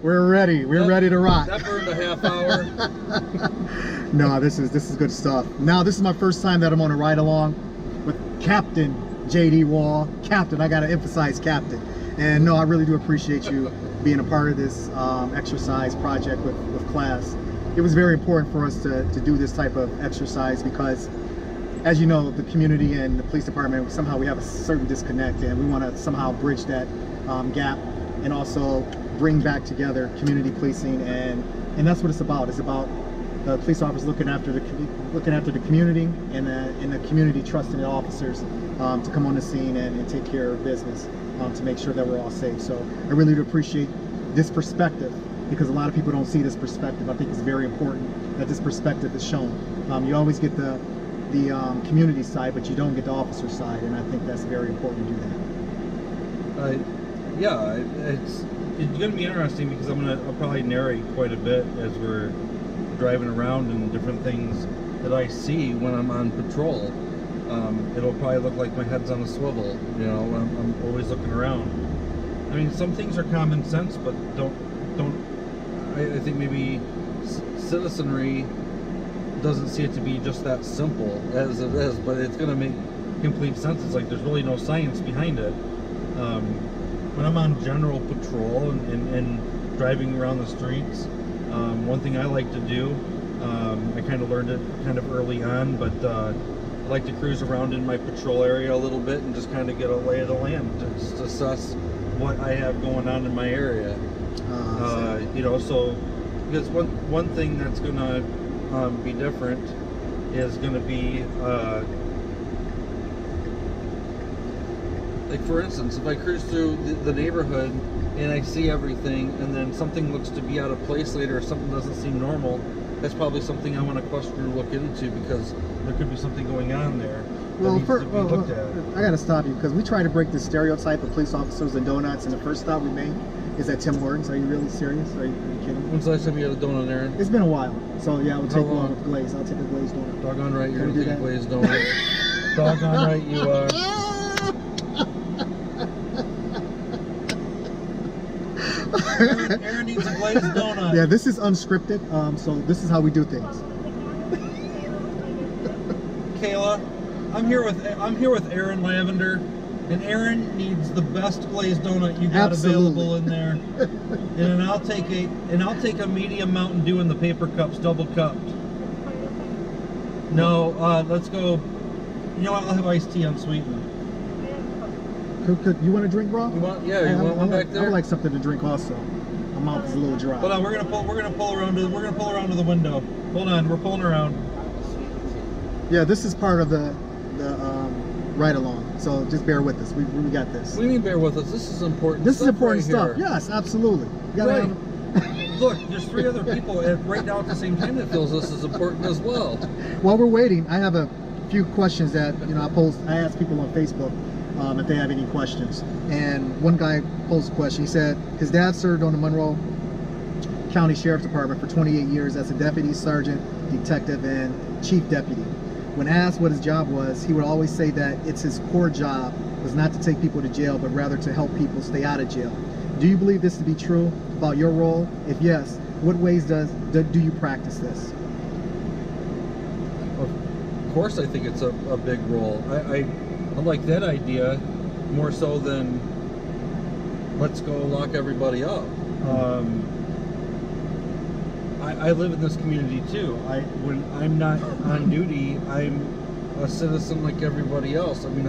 We're ready. We're ready to rock. That burned a half hour. No, this is good stuff. Now, this is my first time that I'm on a ride along with Captain JD Wall. Captain, I gotta emphasize Captain. And no, I really do appreciate you being a part of this exercise project with class. It was very important for us to do this type of exercise because, as you know, the community and the police department, somehow we have a certain disconnect, and we want to somehow bridge that gap and also bring back together community policing, and that's what it's about. It's about the police officers looking after the community, and the community trusting the officers to come on the scene and take care of business to make sure that we're all safe. So I really do appreciate this perspective, because a lot of people don't see this perspective. I think it's very important that this perspective is shown. You always get the community side, but you don't get the officer side, and I think that's very important to do that. Yeah, it's going to be interesting because I'll probably narrate quite a bit as we're driving around and different things that I see when I'm on patrol. It'll probably look like my head's on a swivel, you know, when I'm always looking around. I mean, some things are common sense, but I think maybe citizenry doesn't see it to be just that simple as it is, but it's going to make complete sense. It's like there's really no science behind it. When I'm on general patrol and driving around the streets, one thing I like to do, I kind of learned it kind of early on, but I like to cruise around in my patrol area a little bit and just kind of get a lay of the land, just assess what I have going on in my area. You know, so because one thing that's going to be different is going to be like, for instance, if I cruise through the neighborhood and I see everything, and then something looks to be out of place later, or something doesn't seem normal, that's probably something I want to question or look into, because there could be something going on there that needs to be looked at. I got to stop you, because we try to break the stereotype of police officers and donuts, and the first stop we made is at Tim Hortons. Are you really serious? Are you kidding? When's the last time you had a donut, Aaron? It's been a while. So yeah, we'll take one with glaze. I'll take a glazed donut. Doggone right, you're gonna take a glazed donut. Doggone right, you are. Aaron needs a glazed donut. Yeah, this is unscripted, so this is how we do things. Kayla, I'm here with Aaron Lavender, and Aaron needs the best glazed donut you got available in there. And I'll take a medium Mountain Dew in the paper cups, double cupped. No, let's go. You know what? I'll have iced tea unsweetened. You want a drink, bro? You want one back there? I would like something to drink also. My mouth is a little dry. Hold on, we're gonna pull around to the window. Hold on, we're pulling around. Yeah, this is part of the ride along. So just bear with us. We got this. What do you mean bear with us? This is important. This is important right stuff. Here. Yes, absolutely. Right. Look, there's 3 other people right now at the same time that feels this is important as well. While we're waiting, I have a few questions that I asked people on Facebook if they have any questions. And one guy posed a question. He said his dad served on the Monroe County Sheriff's Department for 28 years as a deputy, sergeant, detective, and chief deputy. When asked what his job was, he would always say that it's his core job was not to take people to jail, but rather to help people stay out of jail. Do you believe this to be true about your role? If yes, what ways do you practice this? Of course, I think it's a big role. I like that idea more so than let's go lock everybody up. I live in this community too. When I'm not on duty, I'm a citizen like everybody else. I mean,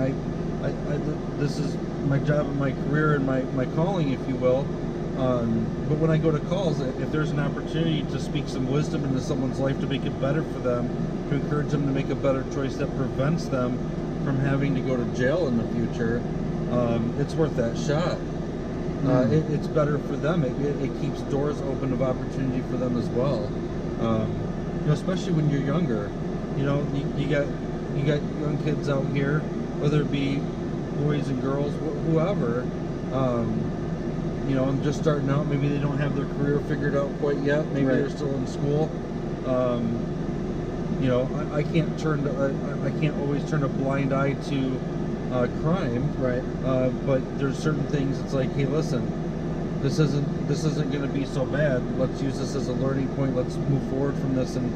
this is my job and my career and my calling, if you will. But when I go to calls, if there's an opportunity to speak some wisdom into someone's life to make it better for them, to encourage them to make a better choice that prevents them from having to go to jail in the future, it's worth that shot. It's better for them. It keeps doors open of opportunity for them as well. Especially when you're younger. You got young kids out here, whether it be boys and girls, whoever. I'm just starting out. Maybe they don't have their career figured out quite yet. Maybe they're still in school. I can't always turn a blind eye to crime. Right. But there's certain things. It's like, hey, listen, this isn't this isn't going to be so bad. Let's use this as a learning point. Let's move forward from this and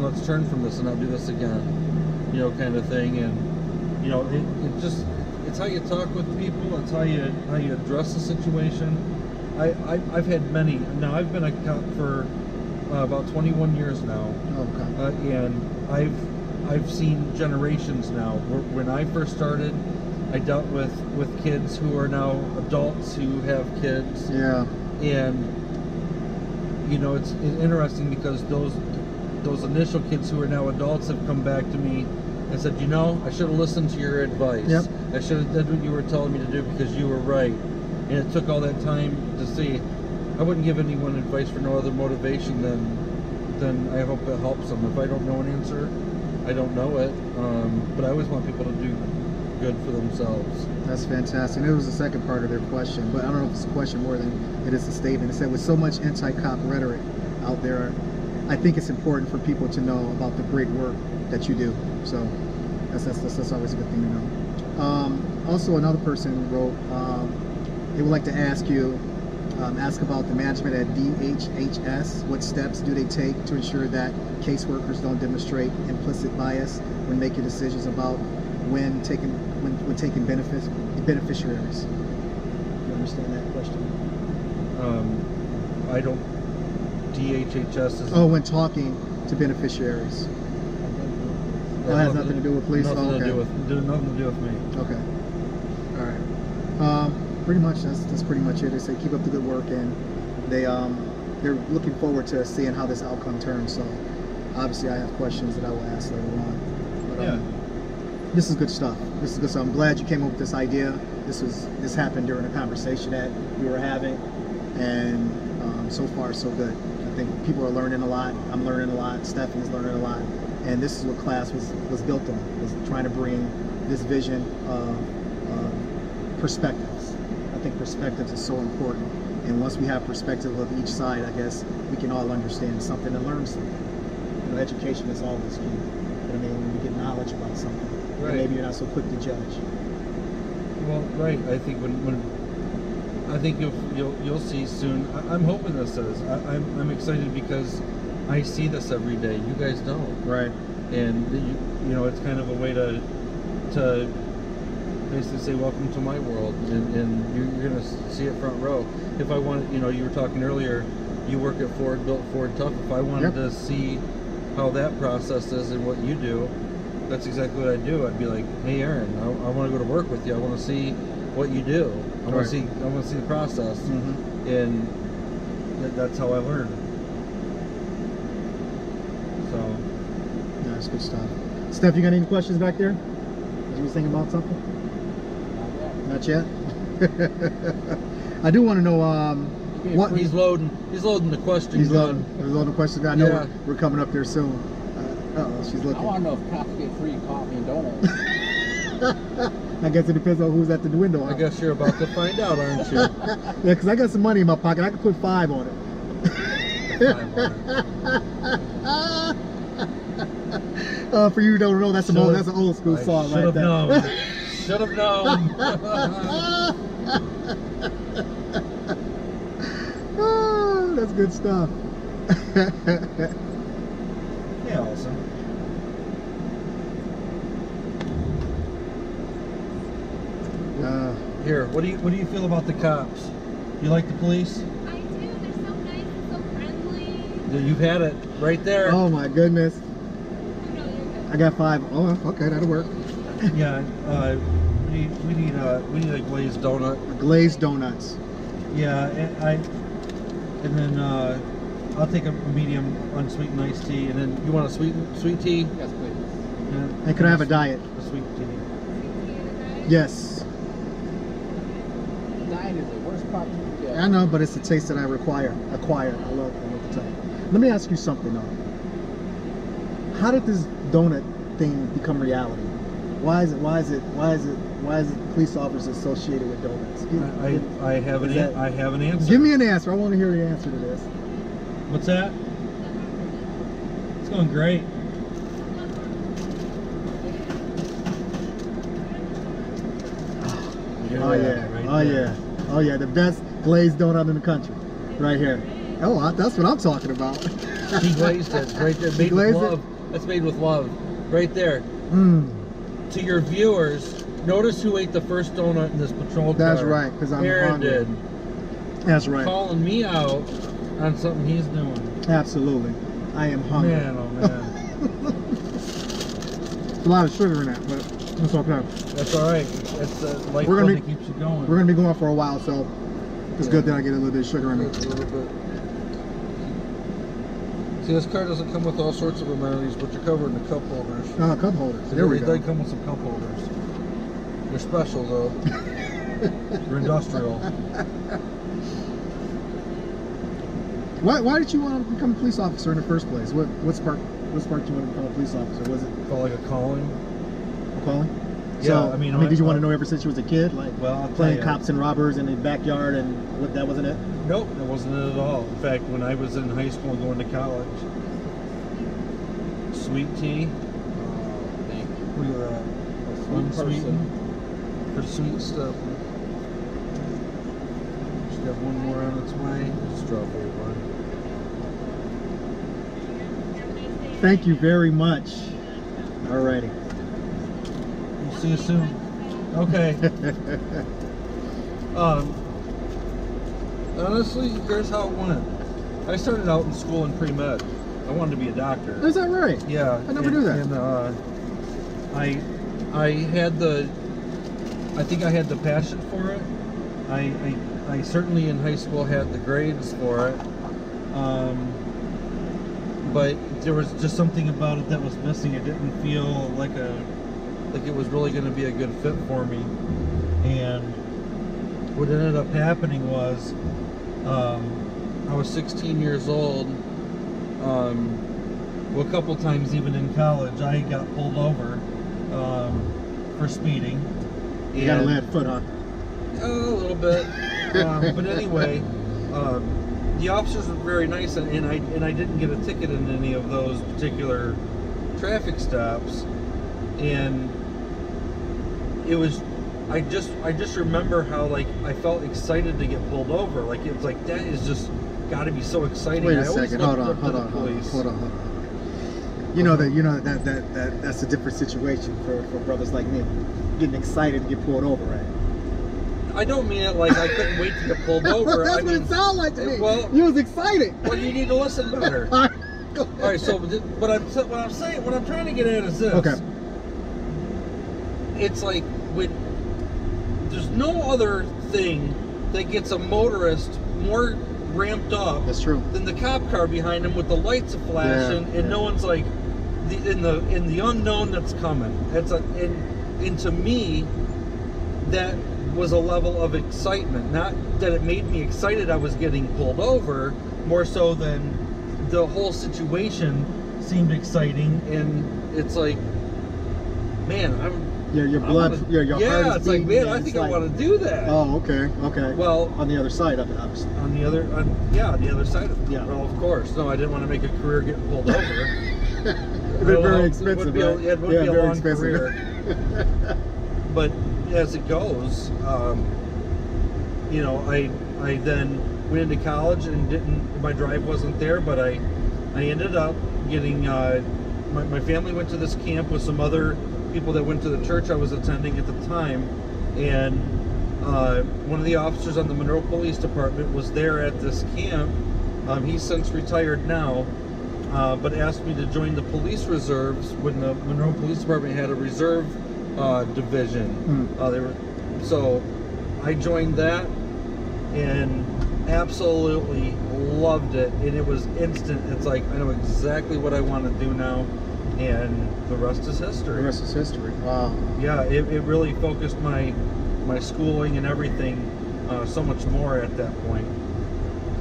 let's turn from this and not do this again, you know, kind of thing. And you know, it's how you talk with people. It's how you address the situation. I've had many. Now I've been a cop for about 21 years now. Oh, okay. And I've seen generations now. When I first started, I dealt with kids who are now adults who have kids. Yeah. And you know, it's interesting because those initial kids who are now adults have come back to me and said, you know, I should have listened to your advice. Yep. I should have did what you were telling me to do because you were right. And it took all that time to see. I wouldn't give anyone advice for no other motivation than I hope it helps them. If I don't know an answer, I don't know it. But I always want people to do good for themselves. That's fantastic. It was the second part of their question, but I don't know if it's a question more than it is a statement. It said, with so much anti-cop rhetoric out there, I think it's important for people to know about the great work that you do. So that's always a good thing to know. Also, another person wrote, they would like to ask you, ask about the management at DHHS. What steps do they take to ensure that caseworkers don't demonstrate implicit bias when making decisions about when taking beneficiaries? Do you understand that question? I don't. DHHS is. Oh, when talking to beneficiaries. That has nothing to do with police. Nothing Oh, okay. to do with me. Okay. All right. Pretty much that's pretty much it. They say keep up the good work, and they're looking forward to seeing how this outcome turns. So obviously I have questions that I will ask later on. But, Yeah. This is good stuff. This is good stuff. I'm glad you came up with this idea. This happened during a conversation that we were having, and so far so good. I think people are learning a lot. I'm learning a lot. Stephanie's learning a lot, and this is what class was built on. Was trying to bring this vision of perspectives. I think perspectives is so important, and once we have perspective of each side, I guess we can all understand something and learn something. You know, education is always key. You know what I mean? When you get knowledge about something, Right. and maybe you're not so quick to judge. Well, right. I think when I think you'll see soon. I'm hoping this is. I'm excited because I see this every day. You guys don't. Right. And you know, it's kind of a way to basically say welcome to my world, and you're gonna see it front row. If I want, you know, you were talking earlier, you work at Ford, built Ford Tough. If I wanted to see how that process is and what you do, that's exactly what I'd do. I'd be like, hey Aaron, I want to go to work with you. I want to see what you do. I want to see the process, and that's how I learn. So Yeah, that's good stuff. Steph, you got any questions back there? You was thinking about something? Not yet. I do want to know what he's loading the question. he's loading. There's a lot of questions. I know Yeah. we're coming up there soon. She's looking. I want to know if cops get free coffee and donuts. I guess it depends on who's at the window. I guess you're about to find out, aren't you? Yeah, because I got some money in my pocket. I could put 5 on it. For you who don't know, that's an old school song right there. Should have known. Oh, that's good stuff. Yeah, awesome. Here, what do you feel about the cops? You like the police? I do. They're so nice and so friendly. You've had it right there. Oh my goodness. No, you're good. I got 5. Oh, okay, that'll work. Yeah. We need a glazed donut. Glazed donuts. Yeah, and then I'll take a medium unsweetened iced tea, and then you want a sweet tea? Yes, please. Yeah. And could I have a diet? A sweet tea. Yes. Diet is the worst part you can get. I know, but it's the taste that I acquire. I love the taste. Let me ask you something though. How did this donut thing become reality? Why is it police officers associated with donuts? I have an answer. Give me an answer. I want to hear the answer to this. What's that? It's going great. Oh yeah. Oh yeah. The best Glazed donut in the country, right here. Oh, that's what I'm talking about. He glazed it right there. Made with glazed it? love. That's made with love. Right there. Mm, To your viewers, notice who ate the first donut in this patrol car. that's right, because I'm Aaron hungry. did. That's right. Calling me out on something he's doing. Absolutely. I am hungry. Man, oh man. There's a lot of sugar in that, but it's okay. That's all right. That's the life We're gonna that keeps you going. We're gonna be going for a while, so it's good that I get a little bit of sugar in A it. little bit. See, this car doesn't come with all sorts of amenities, but you're covered in the cup holders. Cup holders. There we They go. come with some cup holders. They're special though. You're industrial. Why did you want to become a police officer in the first place? What sparked you want to become a police officer? Was it Felt like a calling. a calling? Yeah, So, I mean, did you want to know ever since you was a kid, like Well, I'll tell playing you. cops and robbers in the backyard, and that wasn't it? Nope, that wasn't it at all. In fact, when I was in high school and going to college, sweet tea. Thank you. Look at that. A sweet Unsweetened. person. For sweet stuff. Just got one more on its way. Strawberry one. Thank you very much. Alrighty. We'll see you soon. Okay. Honestly, here's how it went. I started out in school in pre-med. I wanted to be a doctor. Is that right? Yeah. I never knew that. And I had the, I think I had the passion for it. I certainly in high school had the grades for it. But there was just something about it that was missing. It didn't feel like it was really going to be a good fit for me. And what ended up happening was, I was 16 years old. Well, a couple times even in college, I got pulled over for speeding. You got a lead foot, huh? A little bit. But anyway, the officers were very nice, and I didn't get a ticket in any of those particular traffic stops. And it was, I just remember how, like, I felt excited to get pulled over. Like, it was like, that is just got to be so exciting. Wait a I always second. Hold looked on. up to the police. Hold on. You know that's a different situation for brothers like me, getting excited to get pulled over, right? I don't mean it like I couldn't wait to get pulled over. That's I what mean, it sounded like to me. well- you was excited. well, you need to listen better. All right, go ahead. All right, so what I'm saying, what I'm trying to get at is this. Okay. It's like there's no other thing that gets a motorist more ramped up That's true. than the cop car behind him with the lights flashing, Yeah, and no one's like in the unknown that's coming. And to me, that was a level of excitement. Not that it made me excited I was getting pulled over, more so than the whole situation seemed exciting. And it's like, man, Your blood, your heart is it's like, beating, man, I and think it's I like- want to do that. Oh, okay. Well, On the other side of it, obviously. on the other side of it. Yeah. Well, of course. No, I didn't want to make a career getting pulled over. They're very It expensive, would be right? it would be a very long expensive. career. But as it goes, you know, I then went into college and my drive wasn't there, but I ended up getting, my family went to this camp with some other people that went to the church I was attending at the time, and one of the officers on the Monroe Police Department was there at this camp. He's since retired now, but asked me to join the police reserves when the Monroe Police Department had a reserve division. So I joined that and absolutely loved it, and it was instant. It's like, I know exactly what I want to do now, and the rest is history. The rest is history. Wow. Yeah, it really focused my schooling and everything so much more at that point.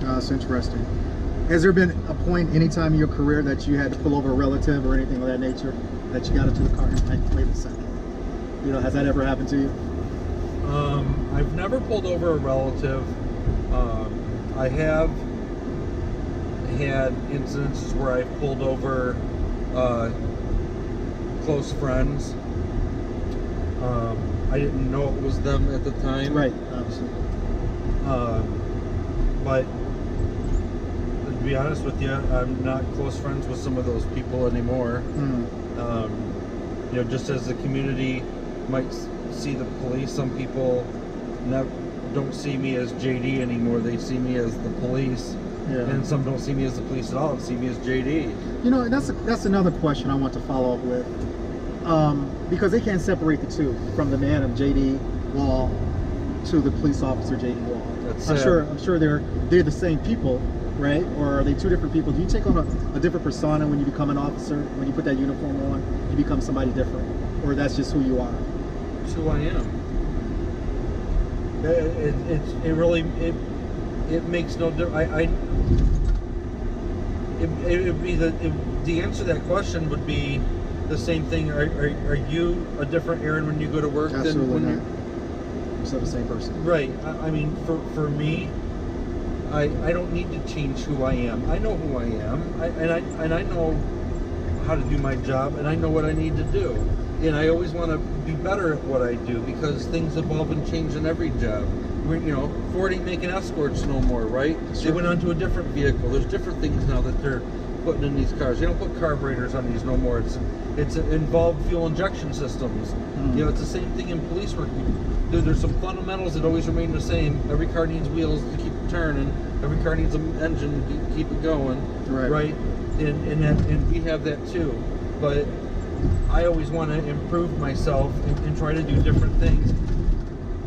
That's interesting. Has there been a point any time in your career that you had to pull over a relative or anything of that nature, that you got into the car and like, wait a second? You know, has that ever happened to you? I've never pulled over a relative. I have had incidences where I've pulled over close friends. I didn't know it was them at the time. Right, obviously. But to be honest with you, I'm not close friends with some of those people anymore. You know, just as the community might see the police, some people don't see me as JD anymore. They see me as the police. Yeah. And some don't see me as the police at all and see me as JD. You know, that's another question I want to follow up with, because they can't separate the two, from the man of JD Wall to the police officer JD Wall. That's I'm sad. sure they're the same people, right? Or are they two different people? Do you take on a different persona when you become an officer? When you put that uniform on, you become somebody different, or that's just who you are? It's who I am. It makes no difference. The answer to that question would be the same thing. Are you a different Aaron when you go to work Absolutely than when not. you? You're still the same person. Right. I mean, for me, I don't need to change who I am. I know who I am, and I know how to do my job, and I know what I need to do. And I always want to be better at what I do because things evolve and change in every job. You know, Ford ain't making escorts no more, right? Sure. They went on to a different vehicle. There's different things now that they're putting in these cars. They don't put carburetors on these no more. It's involved fuel injection systems. You know, it's the same thing in police work. There's some fundamentals that always remain the same. Every car needs wheels to keep it turning. Every car needs an engine to keep it going. Right. And we have that too. But I always want to improve myself and try to do different things.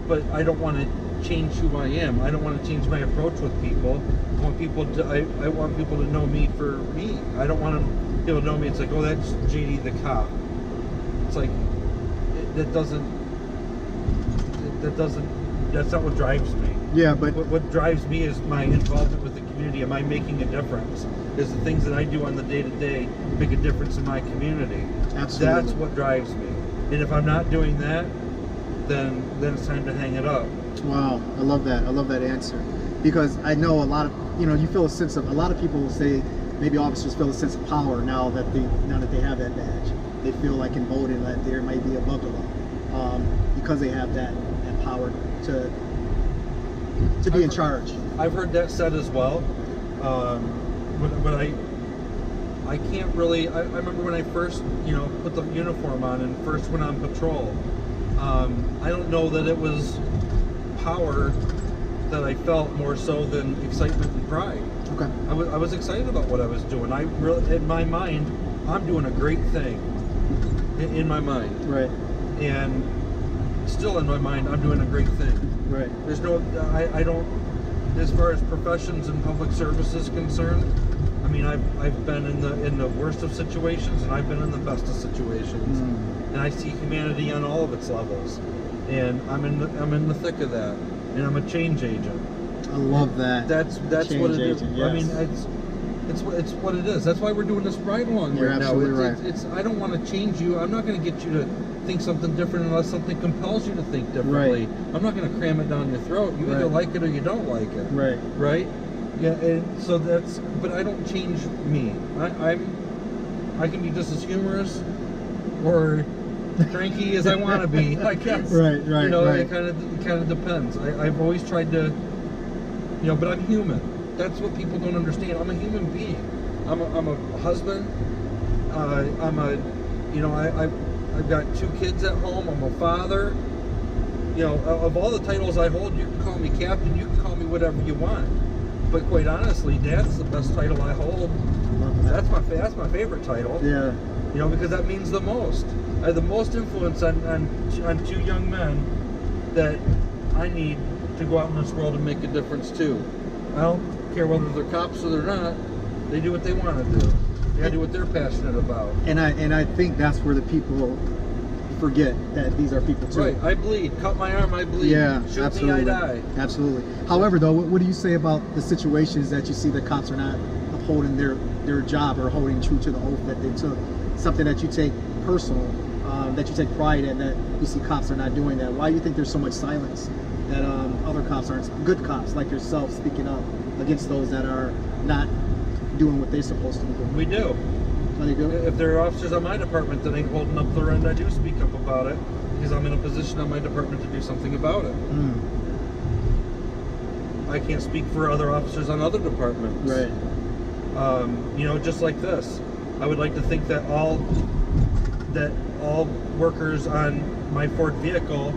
But I don't want to change who I am. I don't want to change my approach with people. I want people to know me for me. I don't want people to know me. It's like, oh, that's JD the cop. It's like that's not what drives me. Yeah, but What drives me is my involvement with the community. Am I making a difference? Is the things that I do on the day-to-day make a difference in my community? Absolutely. That's what drives me. And if I'm not doing that, then it's time to hang it up. wow, I love that. I love that answer, because I know a lot of, you know, you feel a lot of people will say maybe officers feel a sense of power now that they have that badge. They feel like emboldened that there might be above the law, because they have that power to be in charge. I've heard that said as well. But I can't really. I remember when I first, you know, put the uniform on and first went on patrol. I don't know that it was power that I felt more so than excitement and pride. Okay. I was excited about what I was doing. I really, in my mind, I'm doing a great thing. In my mind, Right. and still in my mind, I'm doing a great thing. Right. There's no, I don't, as far as professions and public service is concerned, I mean, I've been in the worst of situations, and I've been in the best of situations, and I see humanity on all of its levels, and I'm in the thick of that, and I'm a change agent. I love that. That's Change what it is. agent, I mean, yes. it's what it is. That's why we're doing this ride along You're right now. absolutely right. It's I don't want to change you. I'm not going to get you to think something different unless something compels you to think differently. I'm not going to cram it down your throat. You either Right. like it or you don't like it. Right. Right? Yeah. And so but I don't change me. I can be just as humorous or cranky as I want to be. I guess. Right. You know, Right. it kind of depends. I've always tried to, you know, but I'm human. That's what people don't understand. I'm a human being. I'm a husband. I've got 2 kids at home. I'm a father. You know, of all the titles I hold, you can call me captain. You can call me whatever you want. But quite honestly, Dad's the best title I hold. I love that. That's my favorite title. Yeah. You know, because that means the most. I have the most influence on 2 young men that I need to go out in this world and make a difference too. I don't care whether they're cops or they're not. They do what they want to do. They gotta do what they're passionate about. And I think that's where the people forget that these are people too. Right. I bleed. Cut my arm. I bleed. Yeah, Shoot absolutely. me. I die. Absolutely. However, though, what do you say about the situations that you see the cops are not upholding their job or holding true to the oath that they took? Something that you take personal, that you take pride in, that you see cops are not doing that. Why do you think there's so much silence that other cops aren't, good cops like yourself, speaking up against those that are not doing what they're supposed to be doing? We do. How they do? If there are officers on my department that ain't holding up their end, I do speak up about it because I'm in a position on my department to do something about it. I can't speak for other officers on other departments. Right. You know, just like this, I would like to think that all workers on my Ford vehicle,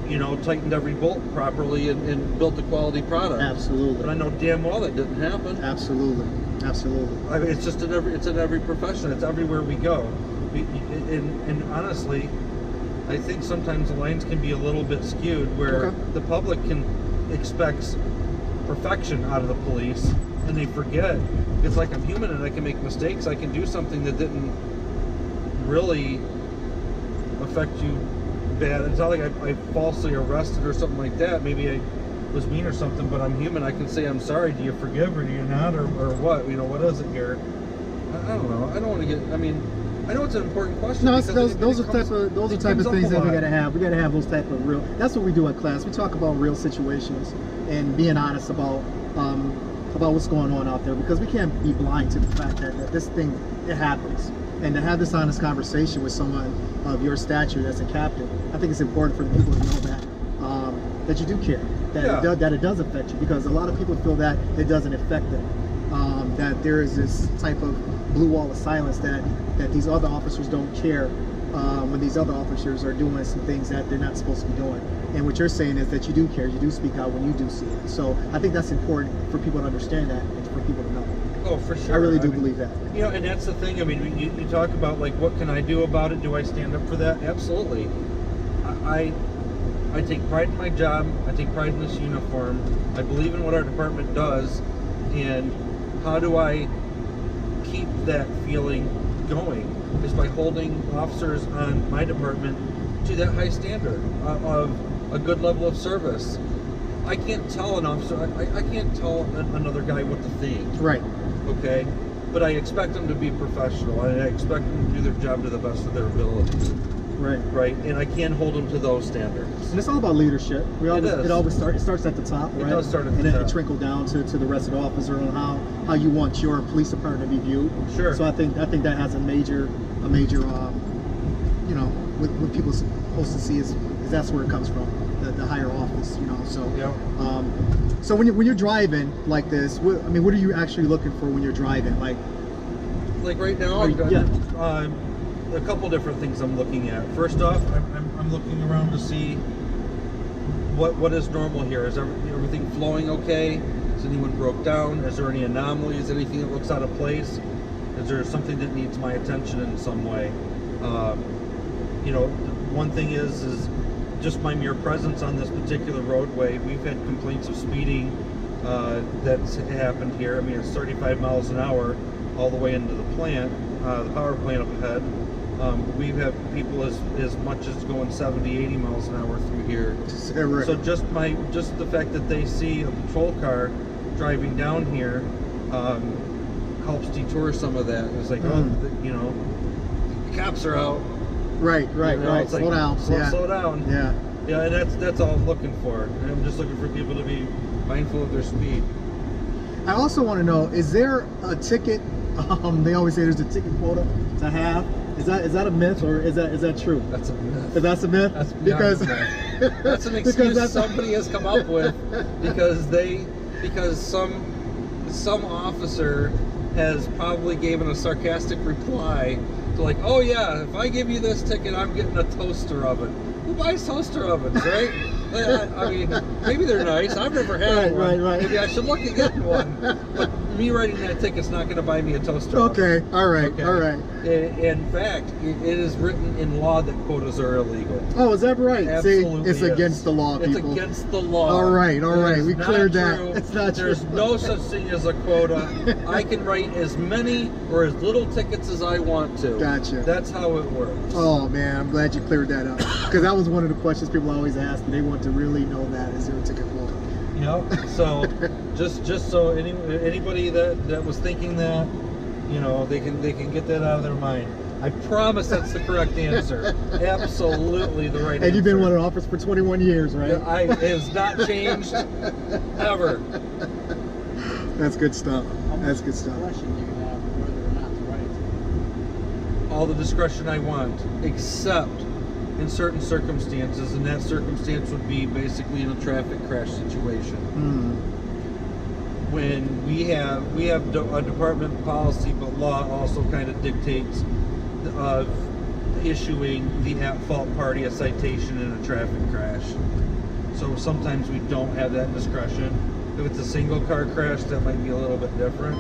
you know, tightened every bolt properly and built a quality product. Absolutely. But I know damn well that didn't happen. Absolutely. Absolutely. I mean, it's just in every profession. It's everywhere we go. And honestly, I think sometimes the lines can be a little bit skewed, where Okay. the public expects perfection out of the police, and they forget it's like I'm human and I can make mistakes. I can do something that didn't really affect you bad. It's not like I falsely arrested or something like that. Maybe I was mean or something, but I'm human. I can say I'm sorry. Do you forgive or do you not, or what? You know, what is it here? I don't know. I don't want to get. I mean, I know it's an important question. No, because those are it comes- type of up things a that we lot. gotta have. We gotta have those type of real. That's what we do at class. We talk about real situations and being honest about what's going on out there, because we can't be blind to the fact that this thing, it happens. And to have this honest conversation with someone of your stature that's a captain, I think it's important for the people to know that you do care, that it does affect you, because a lot of people feel that it doesn't affect them. That there is this type of blue wall of silence that these other officers don't care when these other officers are doing some things that they're not supposed to be doing. And what you're saying is that you do care, you do speak out when you do see it. So I think that's important for people to understand that and for people to know. Oh, for sure. I really do mean, believe that. You know, and that's the thing. I mean, you talk about like, what can I do about it? Do I stand up for that? Absolutely. I take pride in my job. I take pride in this uniform. I believe in what our department does, and how do I keep that feeling going? Is by holding officers on my department to that high standard of a good level of service. I can't tell an officer, I can't tell another guy what to think. Right. Okay, but I expect them to be professional, and I expect them to do their job to the best of their ability, Right. right? And I can't hold them to those standards. And it's all about leadership. It always starts at the top, right? It does start at the and then top. it trickle down to the rest of the officer on how you want your police department to be viewed. Sure. So I think that has a major you know, what people supposed to see is that's where it comes from, the higher office, you know. So Yeah. So when you're driving like this, what are you actually looking for when you're driving? Like Like right now, a couple different things I'm looking at. First off, I'm looking around to see what is normal here. Is everything flowing okay? Is anyone broke down? Is there any anomalies? Anything that looks out of place? Is there something that needs my attention in some way? You know, one thing is just my mere presence on this particular roadway. We've had complaints of speeding that's happened here. I mean, it's 35 miles an hour all the way into the plant, the power plant up ahead. We've had people as much as going 70, 80 miles an hour through here. So just the fact that they see a patrol car driving down here helps detour some of that. It's like, you know, the cops are out. right. You know, it's like, Slow down. Slow down. Yeah. Yeah, and that's all I'm looking for. And I'm just looking for people to be mindful of their speed. I also want to know, is there a ticket? They always say there's a ticket quota to have. Is that a myth, or is that true? That's a myth. If that's a myth, That's beyond a myth. That's an excuse somebody has come up with because some officer has probably given a sarcastic reply to like, oh yeah, if I give you this ticket, I'm getting a toaster oven. Who buys toaster ovens, right? I mean, maybe they're nice. I've never had one. Right. Maybe I should look at getting one. But me writing that ticket's not going to buy me a toaster oven. Okay, all right. In fact, it is written in law that quotas are illegal. Oh, is that right? Absolutely See, it's is. against the law, It's people. against the law. All right. It is We not cleared that. true. It's not There's true. no such thing as a quota. I can write as many or as little tickets as I want to. Gotcha. That's how it works. Oh man, I'm glad you cleared that up, because that was one of the questions people always ask, and they want to really know that. Is there a ticket quota? Yep. So just so anybody that was thinking that, you know, they can get that out of their mind. I promise that's the correct answer. Absolutely the right answer. And you've been one of the office for 21 years, right? It has not changed ever. That's good stuff. How That's much good stuff. discretion do you have whether or not to write? All the discretion I want, except in certain circumstances, and that circumstance would be basically in a traffic crash situation. When we have a department policy, but law also kind of dictates of issuing the at-fault party a citation in a traffic crash. So sometimes we don't have that discretion. If it's a single car crash, that might be a little bit different.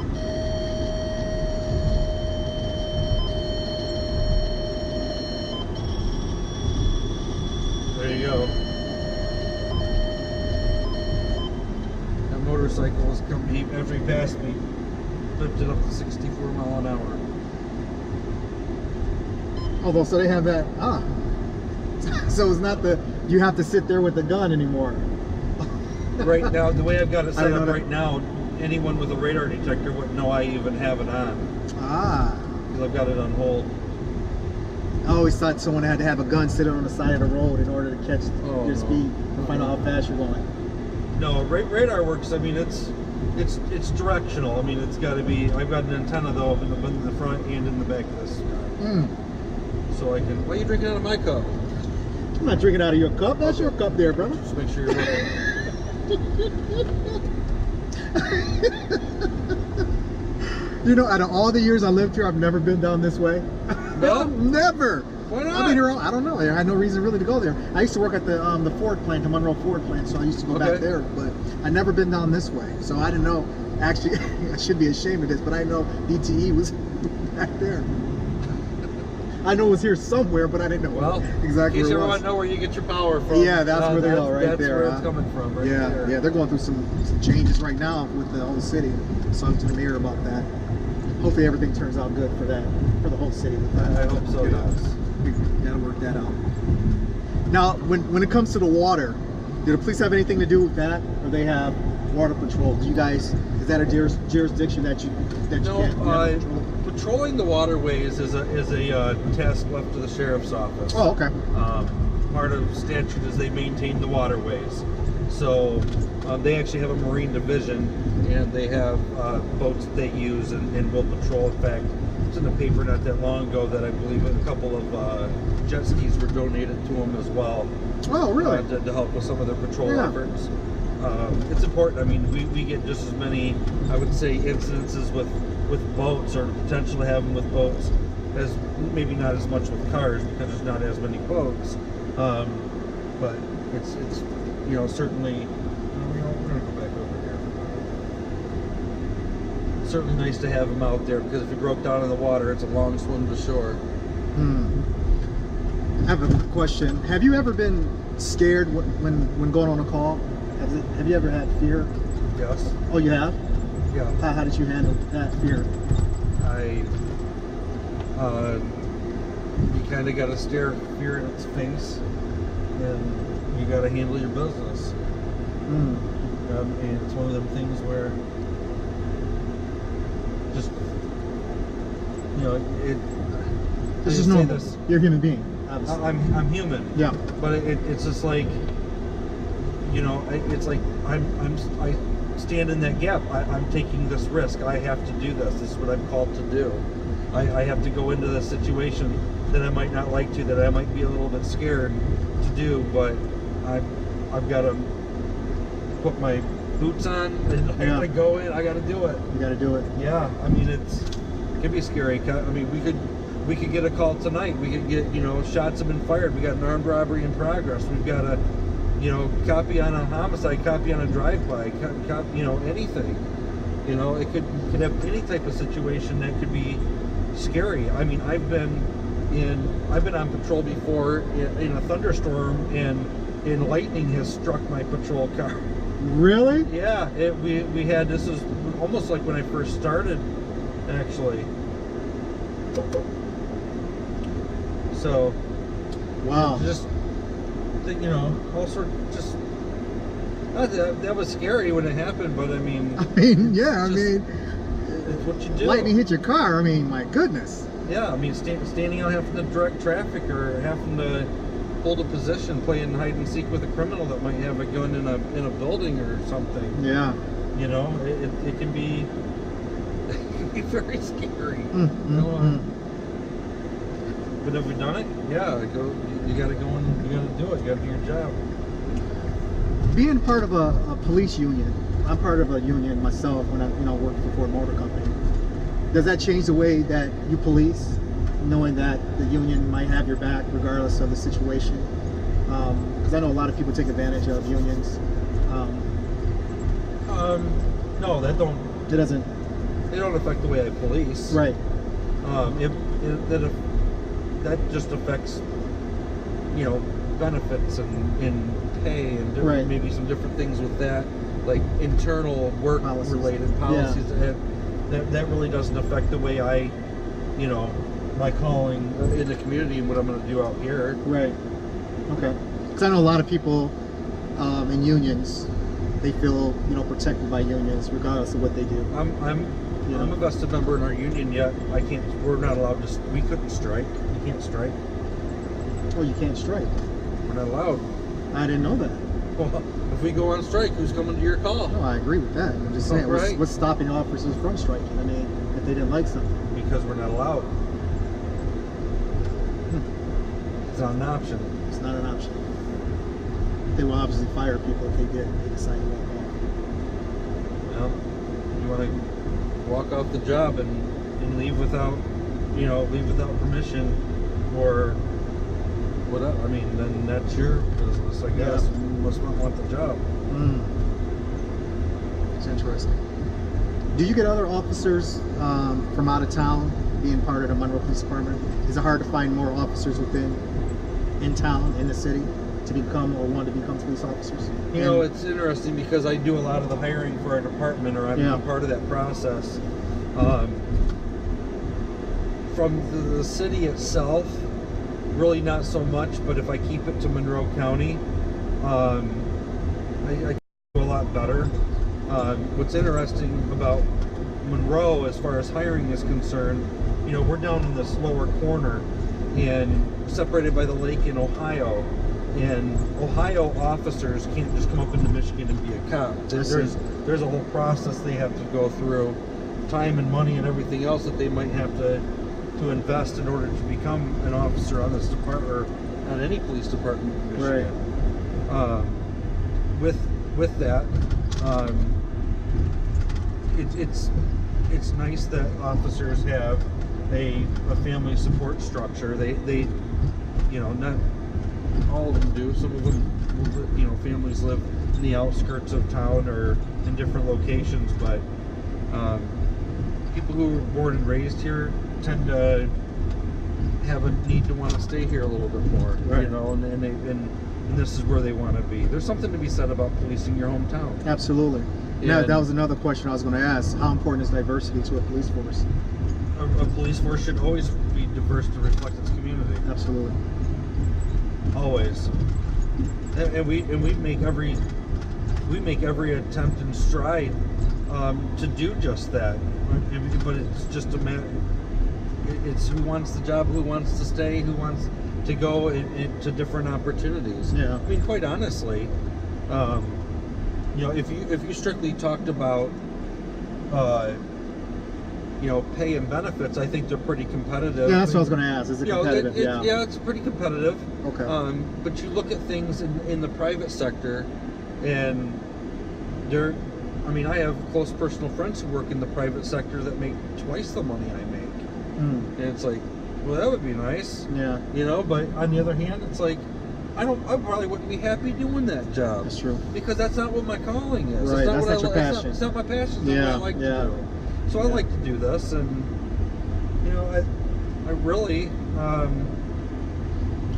There you go. That motorcycle was coming, after he passed me, flipped it up to 64 mile an hour. Although, so they have that, so it's not the, you have to sit there with the gun anymore. Right now, the way I've got it I set know up that. right now, anyone with a radar detector wouldn't know I even have it on. Because I've got it on hold. I always thought someone had to have a gun sitting on the side of the road in order to catch your speed and find out how fast you're going. No, radar works. I mean, it's directional. I mean, it's got to be. I've got an antenna though in the front and in the back of this car, so I can. Why are you drinking out of my cup? I'm not drinking out of your cup. That's your cup there, brother. Just make sure you're looking. You know, out of all the years I lived here, I've never been down this way. No? Never. Why not? I mean, I don't know. I had no reason really to go there. I used to work at the Ford plant, the Monroe Ford plant, so I used to go back there. But I never been down this way, so I didn't know. Actually, I should be ashamed of this, but I know DTE was back there. I know it was here somewhere, but I didn't know exactly in case where it everyone was. know where you get your power from. Yeah, that's where they are, right that's there. That's where it's coming from, right there. Yeah, they're going through some changes right now with the whole city. So I'm to the mayor about that. Hopefully everything turns out good for that, for the whole city. With that. I hope so. You know, Yes. we gotta work that out. Now, when it comes to the water, do the police have anything to do with that, or they have water patrol? Do you guys? Is that a jurisdiction that you No, can't control? patrolling the waterways is a task left to the sheriff's office. Oh, okay. Part of statute is they maintain the waterways. So they actually have a marine division, and they have boats that they use and will patrol. In fact, it's in the paper not that long ago that I believe a couple of jet skis were donated to them as well. Oh, really? To help with some of their patrol efforts. It's important. I mean, we get just as many, I would say, incidences with boats, or the potential to have them with boats, as maybe not as much with cars because there's not as many boats. But it's you know, certainly, we're gonna go back over here. Certainly nice to have them out there, because if you broke down in the water, it's a long swim to shore. I have a question. Have you ever been scared when going on a call? Have you ever had fear? Yes. Oh, you have? Yeah. How did you handle that fear? You kind of got to stare fear in its face, and you got to handle your business. And it's one of them things where just, you know, This is normal. You're a human being. Obviously. I'm human. Yeah. But it's just like, you know, it's like I stand in that gap. I'm taking this risk. I have to do this. This is what I'm called to do. I have to go into this situation that I might not like to, that I might be a little bit scared to do, but I've got to put my boots on, and I got to go in. I got to do it. You got to do it. Yeah. I mean, it can be scary. I mean, we could get a call tonight. We could get, you know, shots have been fired. We got an armed robbery in progress. We've got a, you know, copy on a homicide, copy on a drive-by, you know, anything. You know, it could have any type of situation that could be scary. I mean, I've been on patrol before in a thunderstorm, and lightning has struck my patrol car. Really? Yeah, we had, this was almost like when I first started, actually. So, wow. Just, you know, all sort of just, that was scary when it happened, but I mean, it's what you do. Lightning hit your car. I mean, my goodness. Yeah, I mean, standing out having to direct traffic, or having to hold a position, playing hide and seek with a criminal that might have a gun in a building or something. Yeah. You know, it can be very scary. But have we done it? Yeah. Go. You got to go and you got to do it. You got to do your job. Being part of a police union, I'm part of a union myself when I work for Ford Motor Company. Does that change the way that you police, knowing that the union might have your back regardless of the situation? Because I know a lot of people take advantage of unions. No, that don't. It doesn't. They don't affect the way I police. Right. That just affects, benefits and pay and Right. maybe some different things with that, like internal work Policies. related policies. That really doesn't affect the way I, my calling in the community and what I'm going to do out here. Right. Okay. Because I know a lot of people in unions, they feel protected by unions regardless of what they do. I'm a vested member in our union, yet we're not allowed to. We couldn't strike. You can't strike. Oh, you can't strike. We're not allowed. I didn't know that. Well, if we go on strike, who's coming to your call? No, I agree with that. I'm just saying, Right. what's stopping officers from striking? I mean, if they didn't like something. Because we're not allowed. It's not an option. It's not an option. They will obviously fire people if they decide to walk off. You want to walk off the job and leave without, leave without permission, or whatever. I mean, then that's your business, I guess. Yeah. You must not want the job. It's interesting. Do you get other officers from out of town being part of the Monroe Police Department? Is it hard to find more officers in town, in the city, to become or want to become police officers? It's interesting because I do a lot of the hiring for our department, or I'm a part of that process. From the city itself, really not so much, but if I keep it to Monroe County, I do a lot better. What's interesting about Monroe as far as hiring is concerned, we're down in this lower corner and separated by the lake in Ohio, and Ohio officers can't just come up into Michigan and be a cop. There's a whole process they have to go through, time and money and everything else that they might have to invest in order to become an officer on this department or on any police department in Michigan. Right. With that, it's nice that officers have a family support structure. They not all of them do. Some of them, families live in the outskirts of town or in different locations, but people who were born and raised here tend to have a need to want to stay here a little bit more, right. and this is where they want to be. There's something to be said about policing your hometown. Absolutely. Yeah, that was another question I was going to ask. How important is diversity to a police force? A police force should always be diverse to reflect its community. Absolutely. Always. And we make every attempt and stride to do just that. But it's just a matter. It's who wants the job, who wants to stay, who wants to go into different opportunities. Yeah. I mean, quite honestly, if you strictly talked about pay and benefits, I think they're pretty competitive. Yeah, that's what I was going to ask. Is it competitive? Yeah, it's pretty competitive. Okay. But you look at things in the private sector, and I have close personal friends who work in the private sector that make twice the money I make. And it's like, well, that would be nice. Yeah. But on the other hand, it's like, I probably wouldn't be happy doing that job. That's true. Because that's not what my calling is. Right, It's not that's what not your passion. It's not my passion. It's not what I like to do. So I like to do this, and I really. How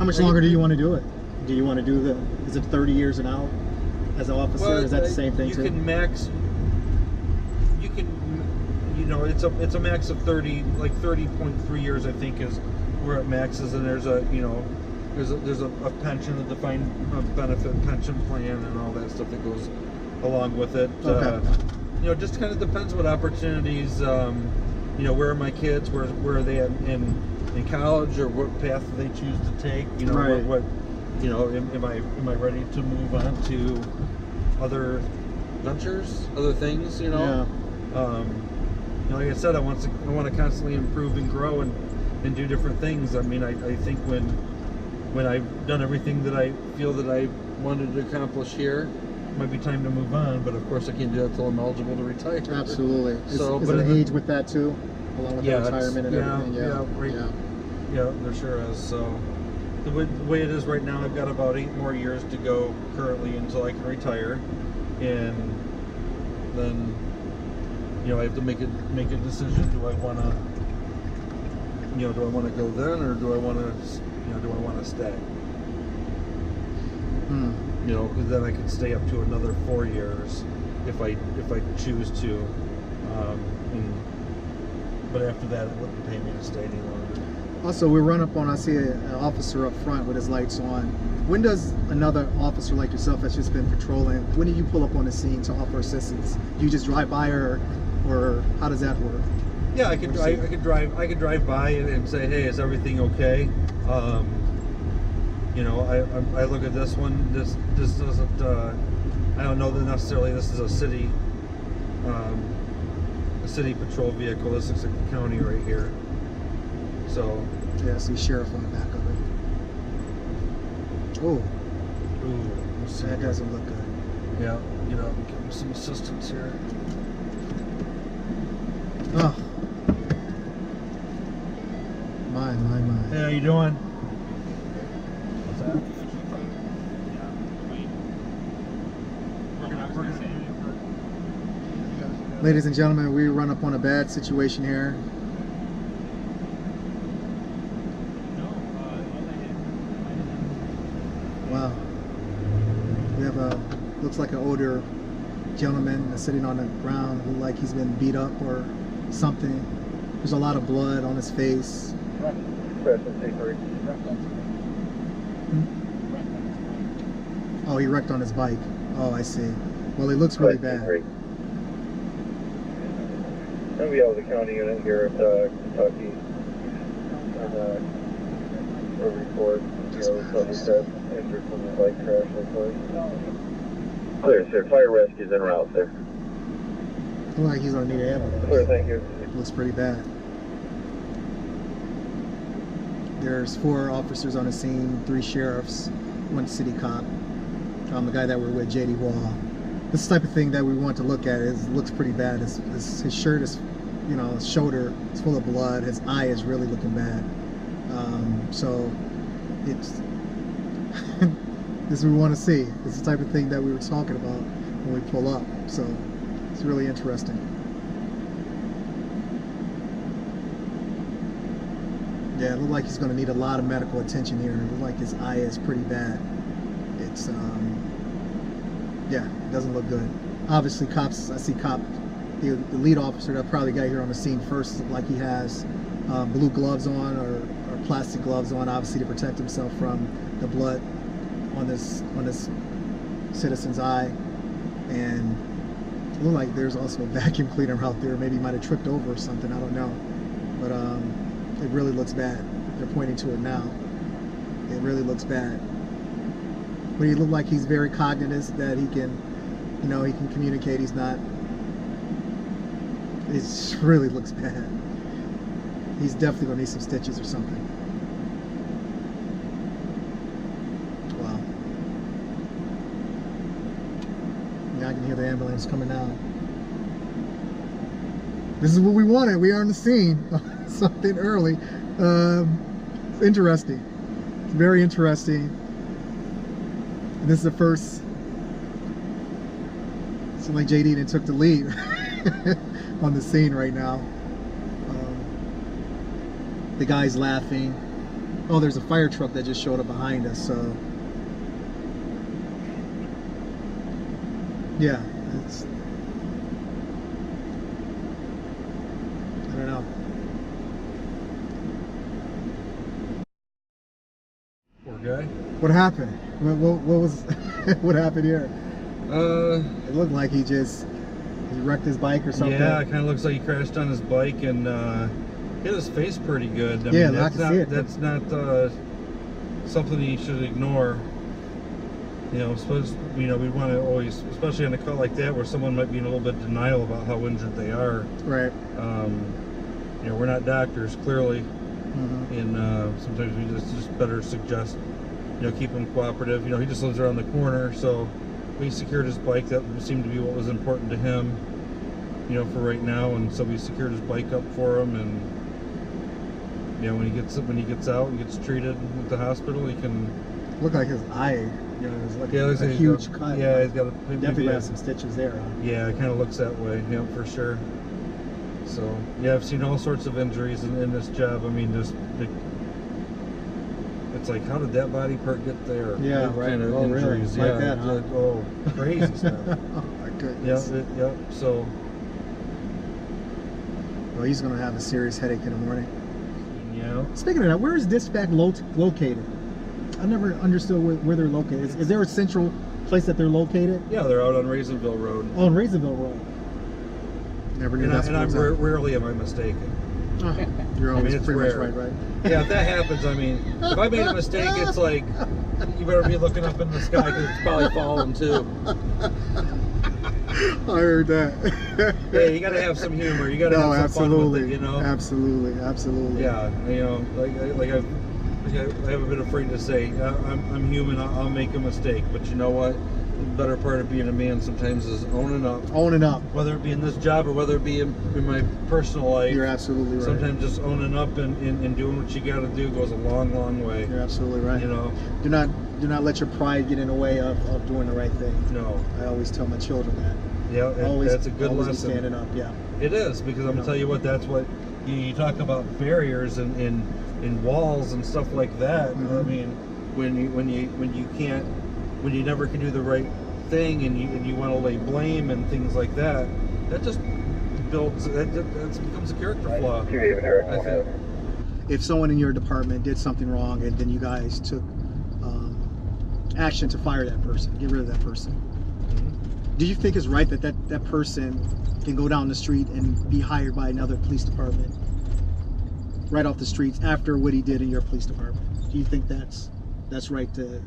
much longer do you want to do it? Do you want to do is it 30 years and out as an officer? Well, is that the same thing you too? Can max. You can, it's a max of 30.3 years, I think, is where it maxes, and there's a pension, a defined benefit pension plan, and all that stuff that goes along with it. Okay. Just kind of depends what opportunities. Where are my kids? Where are they in college, or what path do they choose to take? Right. What am I ready to move on to other ventures, other things? Yeah. Like I said, I want to constantly improve and grow, and do different things. I mean, I think when I've done everything that I feel that I wanted to accomplish here, it might be time to move on. But of course, I can't do that until I'm eligible to retire. Absolutely. So, is but an age with that too, along with the retirement and everything. Yeah, there sure is. So the way it is right now, I've got about 8 more years to go currently until I can retire, and then I have to make a decision. Do I want to do I want to go then, or do I want to stay? Because then I can stay up to another 4 years if I choose to. But after that, it wouldn't pay me to stay any longer. Also, we run up on, I see an officer up front with his lights on. When does another officer like yourself that's just been patrolling, when do you pull up on the scene to offer assistance? Do you just drive by, or how does that work? Yeah, I could drive by and say, hey, is everything okay? I look at this one. This doesn't. I don't know that necessarily this is a city patrol vehicle. This looks like the county right here. So yeah, I see sheriff on the back of it. Oh, that doesn't look good. Yeah, give him some assistance here. Oh, my. Hey, how you doing? What's that? Ladies and gentlemen, we run up on a bad situation here. Wow. We have looks like an older gentleman sitting on the ground, look like he's been beat up or something. There's a lot of blood on his face. Oh, he wrecked on his bike. Oh, I see. Well, he looks really bad. We have the county unit here at Kentucky. And a report, somebody said injured from the bike crash, looks like. Clear, sir. Fire rescue's en route, sir. Looks like he's gonna need an ambulance. Clear, thank you. Looks pretty bad. There's 4 officers on the scene, 3 sheriffs, 1 city cop. The guy that we're with, JD Wall. This type of thing that we want to look at looks pretty bad. His shirt is, his shoulder is full of blood. His eye is really looking bad. So it's this is what we want to see. This is the type of thing that we were talking about when we pull up. So it's really interesting. Yeah, it looks like he's going to need a lot of medical attention here. It looks like his eye is pretty bad. It's yeah, it doesn't look good. Obviously, cops. I see the lead officer that probably got here on the scene first, looked like he has blue gloves on or plastic gloves on, obviously to protect himself from the blood on this citizen's eye. And it looked like there's also a vacuum cleaner out there. Maybe he might have tripped over or something. I don't know. But it really looks bad. They're pointing to it now. It really looks bad. But he looked like he's very cognizant that he can, he can communicate. He's not. It really looks bad. He's definitely gonna need some stitches or something. Wow. Yeah, I can hear the ambulance coming out. This is what we wanted. We are on the scene. Something early. Interesting. It's very interesting. And this is the first. Seems like JD then took the lead on the scene right now. The guy's laughing. Oh, there's a fire truck that just showed up behind us. So yeah, it's. I don't know. Poor guy. What happened? What was what happened here? It looked like he wrecked his bike or something. Yeah, it kind of looks like he crashed on his bike and hit his face pretty good. I mean, I can see it. That's not something he should ignore. We want to always, especially on a call like that where someone might be in a little bit of denial about how injured they are. Right. We're not doctors, clearly. and sometimes we just better suggest, keep him cooperative. He just lives around the corner, so we secured his bike. That seemed to be what was important to him, for right now, and so we secured his bike up for him, and when he gets out and gets treated at the hospital, he can look like his eye. It's like looks a like huge cut. Yeah, he's got definitely got some stitches there. Huh? Yeah, it kind of looks that way. Yeah, for sure. So yeah, I've seen all sorts of injuries in this job. I mean, it's like, how did that body part get there? Yeah, right. Kind of injuries. Really? Yeah, Like that, huh? oh, crazy stuff. Oh my goodness. Yep. So. Well, he's gonna have a serious headache in the morning. Yeah. Speaking of that, where is Dispatch located? I never understood where they're located. Is there a central place that they're located? Yeah, they're out on Raisinville Road. Oh, on Raisinville Road. Never knew that's where it's at. Rarely am I mistaken. You're always it's pretty rare. much right? Yeah, if that happens, if I made a mistake, it's like, you better be looking up in the sky because it's probably falling too. I heard that. Yeah, you got to have some humor. You got to have some fun with it, Absolutely. Yeah, like I have a bit afraid to say, I'm human. I'll make a mistake, but you know what? The better part of being a man sometimes is owning up. Owning up. Whether it be in this job or whether it be in my personal life. You're absolutely right. Sometimes just owning up and doing what you got to do goes a long, long way. You're absolutely right. Do not let your pride get in the way of doing the right thing. No. I always tell my children that. Yeah, that's a good lesson. Standing up, yeah. It is, because I'm gonna tell you what, that's what you talk about, barriers and walls and stuff like that. Mm-hmm. I mean, when you never can do the right thing and you want to lay blame and things like that, that just becomes a character flaw. I think. If someone in your department did something wrong and then you guys took action to fire that person, get rid of that person, do you think it's right that person can go down the street and be hired by another police department right off the streets after what he did in your police department? Do you think that's right to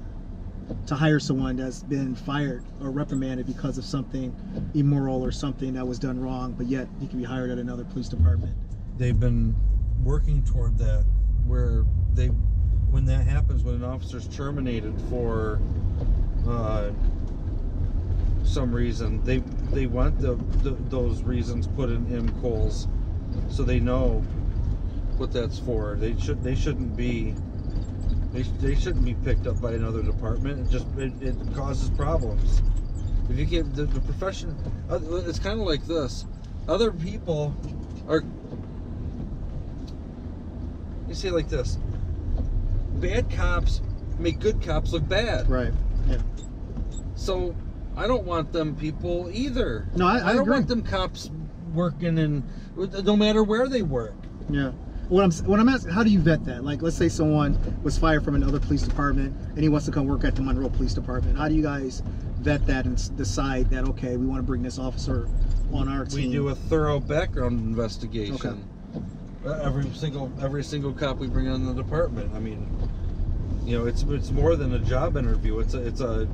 hire someone that's been fired or reprimanded because of something immoral or something that was done wrong, but yet he can be hired at another police department? They've been working toward that, where when that happens, when an officer's terminated for some reason, they want those reasons put in MCOLs so they know what that's for. They shouldn't be picked up by another department. It causes problems. If you get the profession, it's kind of like this. Other people are, you say it like this: bad cops make good cops look bad. Right. Yeah. So I don't want them people either. No, I don't agree. want them cops working no matter where they work. Yeah. What I'm asking, how do you vet that? Like, let's say someone was fired from another police department and he wants to come work at the Monroe Police Department. How do you guys vet that and decide that, okay, we want to bring this officer on our team? We do a thorough background investigation. Okay. Every single cop we bring on the department. I mean, it's more than a job interview. It's a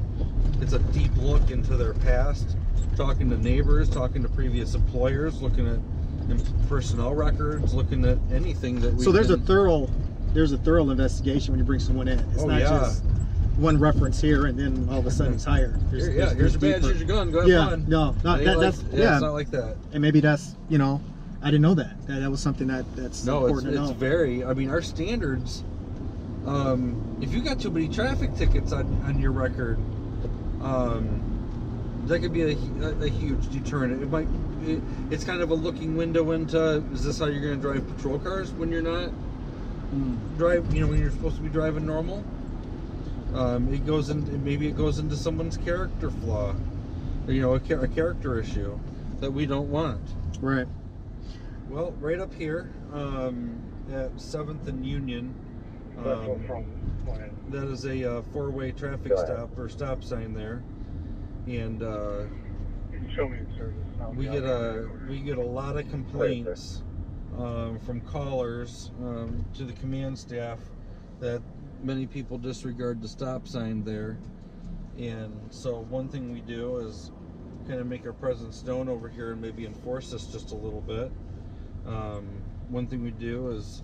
deep look into their past, talking to neighbors, talking to previous employers, looking at personnel records, looking at anything that we. So there's a thorough investigation when you bring someone in. It's not just one reference here and then all of a sudden it's hired. Here's your badge, here's your gun, go have fun. No, that's it's not like that. And maybe that's I didn't know that was something that's important to know. It's very. I mean, our standards. If you got too many traffic tickets on your record, that could be a huge deterrent. It's kind of a looking window into, is this how you're going to drive patrol cars when you're not when you're supposed to be driving normal? It goes into someone's character flaw, a character issue that we don't want. Right. Well, right up here at 7th and Union, that is a four-way traffic stop sign there, and we get a lot of complaints from callers to the command staff that many people disregard the stop sign there. And so one thing we do is kind of make our presence known over here and maybe enforce this just a little bit. One thing we do is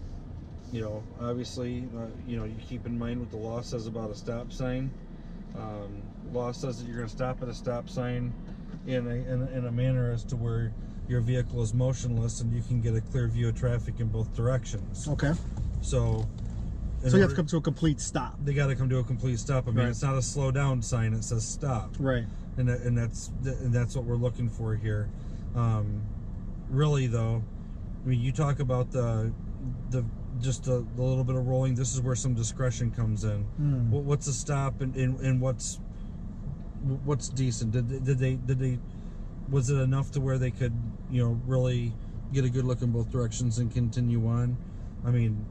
You know, obviously, you know, you keep in mind what the law says about a stop sign. Law says that you're going to stop at a stop sign in a manner as to where your vehicle is motionless and you can get a clear view of traffic in both directions. Okay. So So you have to come to a complete stop. They got to come to a complete stop. I mean, Right. it's not a slow down sign; it says stop. Right. And that's what we're looking for here. Really, though, I mean, you talk about the just a little bit of rolling. This is where some discretion comes in. What's a stop and what's decent? Did they was it enough to where they could, you know, really get a good look in both directions and continue on? I mean,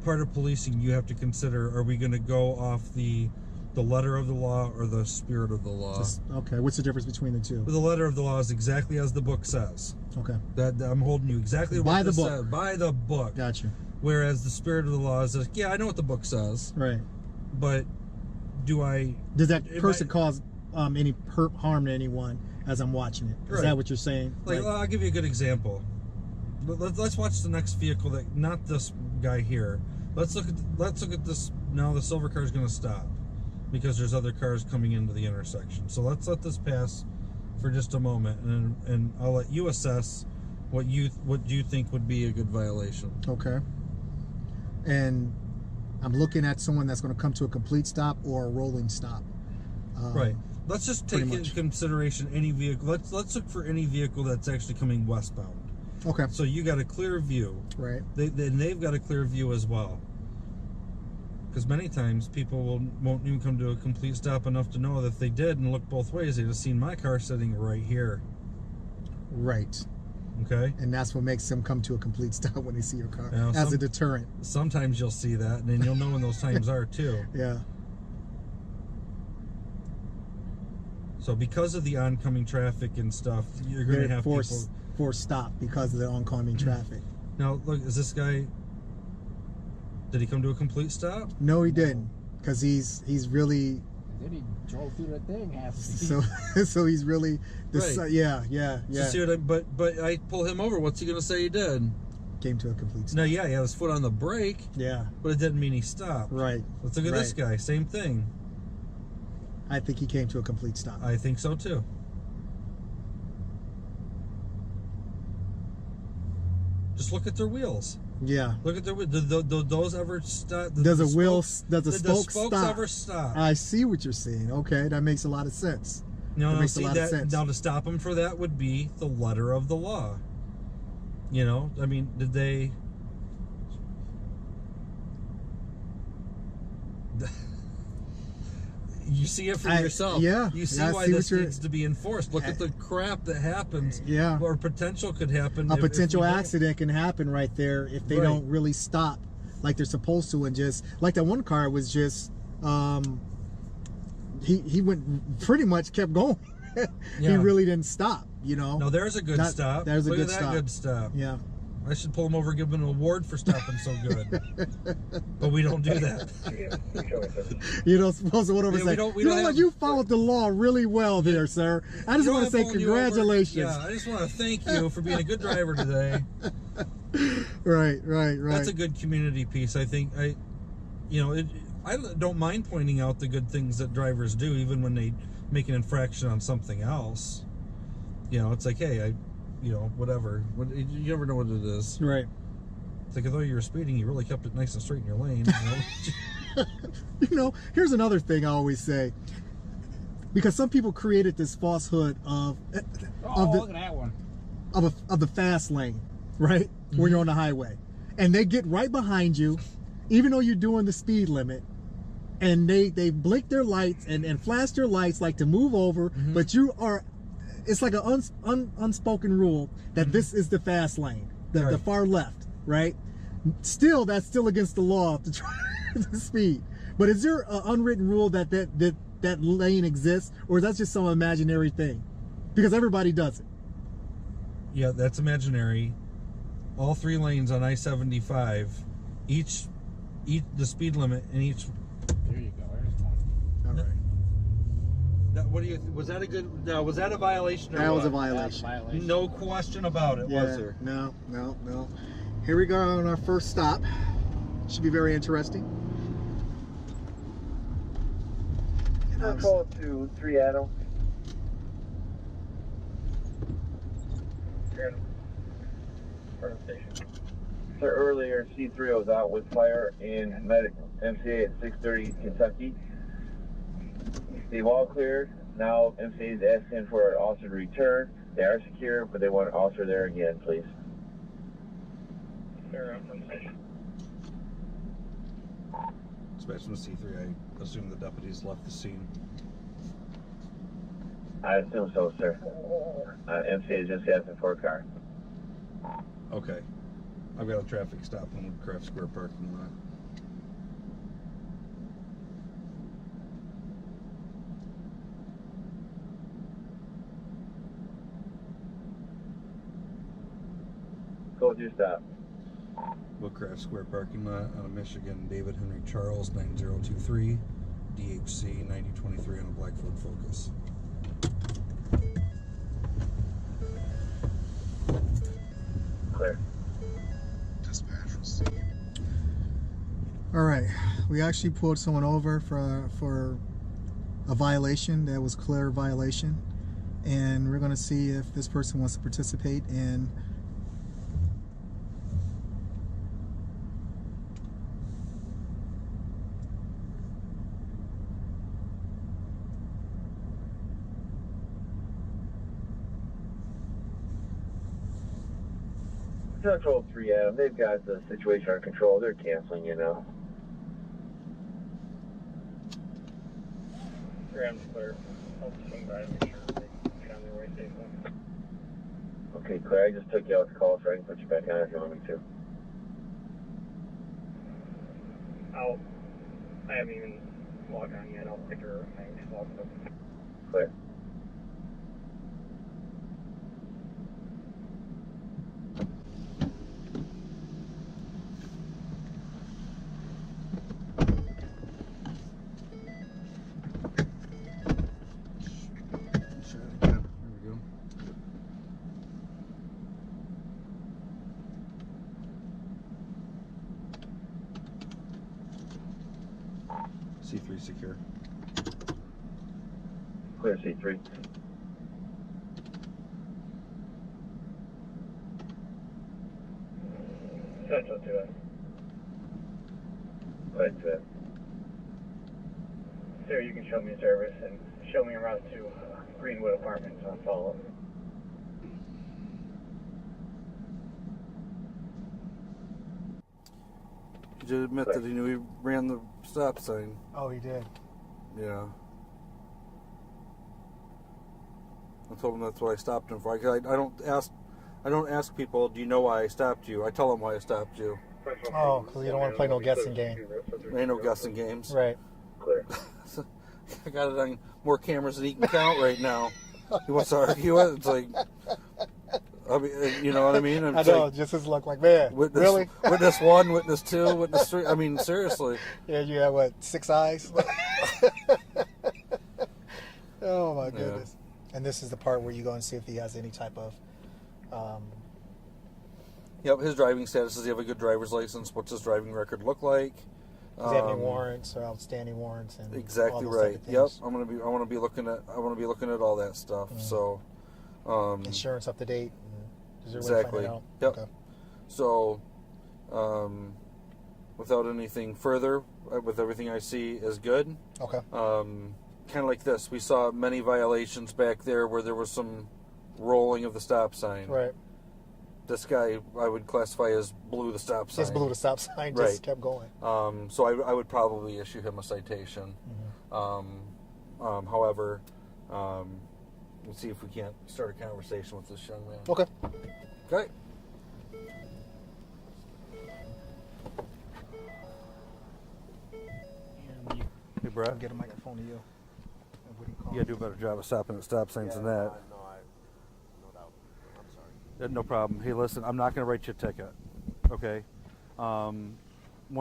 part of policing, you have to consider: are we going to go off the letter of the law or the spirit of the law? Okay. What's the difference between the two? Well, the letter of the law is exactly as the book says. Okay. That I'm holding you exactly By what the this book. says. By the book. Gotcha. Whereas the spirit of the law is like, yeah, I know what the book says, Right. but do I? Does that if person I- cause any harm to anyone as I'm watching it? Is Right. that what you're saying? Like, I'll give you a good example. Let's watch the next vehicle that not this guy here. Let's look at this now. The silver car is going to stop because there's other cars coming into the intersection. So let's let this pass for just a moment, and I'll let you assess what you think would be a good violation. Okay. And I'm looking at someone that's going to come to a complete stop or a rolling stop. Right. Let's just take pretty into much. consideration any vehicle. Let's look for any vehicle that's actually coming westbound. Okay. So you got a clear view. Right. They've got a clear view as well. Because many times people won't even come to a complete stop enough to know that if they did and looked both ways, they'd have seen my car sitting right here. Right. Okay? And that's what makes them come to a complete stop when they see your car Now, as a deterrent. Sometimes you'll see that, and then you'll know when those times are too. Yeah. So because of the oncoming traffic and stuff, you're going to They're have forced stop because of the oncoming traffic. Now, look, is this guy... Did he come to a complete stop? No, he didn't, because he's really Then he drove through that thing half the so speed. so he's really Right. yeah. So see what but I pull him over. What's he going to say he did? Came to a complete stop. No, yeah, he had his foot on the brake, Yeah. but it didn't mean he stopped. Right. Let's look at this Right. guy. Same thing. I think he came to a complete stop. I think so too. Just look at their wheels. Yeah. Look at their wheels. Do those ever stop? Does the spoke spokes stop? ever stop? I see what you're saying. Okay, that makes a lot of sense. No, that no. makes See a lot of that sense. now to stop them for that would be the letter of the law. You know, I mean, did they? You see it for yourself. yeah. You see Yeah, I why see this what you're- needs to be enforced. Look at the crap that happens. Yeah. Or potential could happen. A if potential we don't- accident can happen right there if they Right. don't really stop like they're supposed to, and just like that one car was just he went pretty much kept going. He Yeah. really didn't stop, you know. No, there's a good stop. There's a Look good at that stop. good stop. Yeah. I should pull him over and give him an award for stopping so good. But we don't do that. Yeah, showing that. You know, supposed to whatever Yeah, say. we don't You know have- what? You followed the law really well there, sir. I just You know, want to I'm say pulling you over. congratulations. Yeah, I just want to thank you for being a good driver today. Right. That's a good community piece. I think I don't mind pointing out the good things that drivers do, even when they make an infraction on something else. You know, it's like, hey, whatever. You never know what it is. Right. It's like, although you were speeding, you really kept it nice and straight in your lane. You know? You know, here's another thing I always say. Because some people created this falsehood of Look at that one. the fast lane, right? When you're on the highway. And they get right behind you, even though you're doing the speed limit, and they blink their lights and flash their lights like to move over, but you are, it's like an unspoken rule that this is the fast lane, the Right. far left, right? Still, that's still against the law to try the speed. But is there an unwritten rule that lane exists, or is that just some imaginary thing? Because everybody does it. Yeah, that's imaginary. All 3 lanes on I-75, each the speed limit in each. There you go. There's one. All right. Was that a good? No, was that a violation? Or That was a what? violation. Violation. No question about it, was there? No. Here we go on our first stop. Should be very interesting. Call to 3 Adam. Sir, earlier C3 was out with fire in Medic MCA at 630 Kentucky. They've all cleared. Now MCA is asking for an officer to return. They are secure, but they want an officer there again, please. Dispatch from C3, I assume the deputies left the scene. I assume so, sir. MCA is just asking for a car. Okay. I've got a traffic stop in Woodcraft Square parking lot. Go to your stop. Woodcraft Square parking lot out of Michigan. David Henry Charles 9023 DHC 9023 on a black Ford Focus. Clear. Dispatch received. All right, we actually pulled someone over for a violation that was clear violation, and we're going to see if this person wants to participate in Control 3 Adam, they've got the situation under control. They're canceling you now. Graham's clear. I'll swing by to make sure they get on their way safely. Okay, Claire, I just took you out the call so I can put you back on if you want me to. I haven't even logged on yet. I'll pick her. I just logged up. Clear. C3 secure. Clear C3. Central to us. Right to it. Sir, you can show me service and show me around to Greenwood Apartments on follow-up. He did admit that he knew he ran the stop sign. Oh, he did. Yeah. I told him that's what I stopped him for. I don't ask people, do you know why I stopped you? I tell them why I stopped you. Oh, because you don't want to play no guessing game. There ain't no guessing games. Right. Clear. I got it on more cameras than he can count right now. He wants to argue it. It's like, I mean, you know what I mean? I know, just his look like, man, witness, really? Witness 1, witness 2, witness 3. I mean, seriously. Yeah, you have what, 6 eyes? Oh my goodness. Yeah. And this is the part where you go and see if he has any type of Yep, his driving status. Does he have a good driver's license? What's his driving record look like? Does he have any warrants or outstanding warrants? And exactly right. Yep, I want to be looking at all that stuff. Mm-hmm. So, insurance up to date. Does exactly. Find it out? Yep. Okay. So, without anything further, with everything I see is good. Okay. Kind of like this, we saw many violations back there where there was some rolling of the stop sign. Right. This guy, I would classify as blew the stop sign. Just blew the stop sign, just right. Kept going. So I would probably issue him a citation. Mm-hmm. However, let's see if we can't start a conversation with this young man. Okay. Okay. Hey, Brett. I'll get a microphone to you. What do you call you gotta do a better job of stopping at stop signs than that. No doubt. I'm sorry. No problem. Hey, listen, I'm not going to write you a ticket, okay? One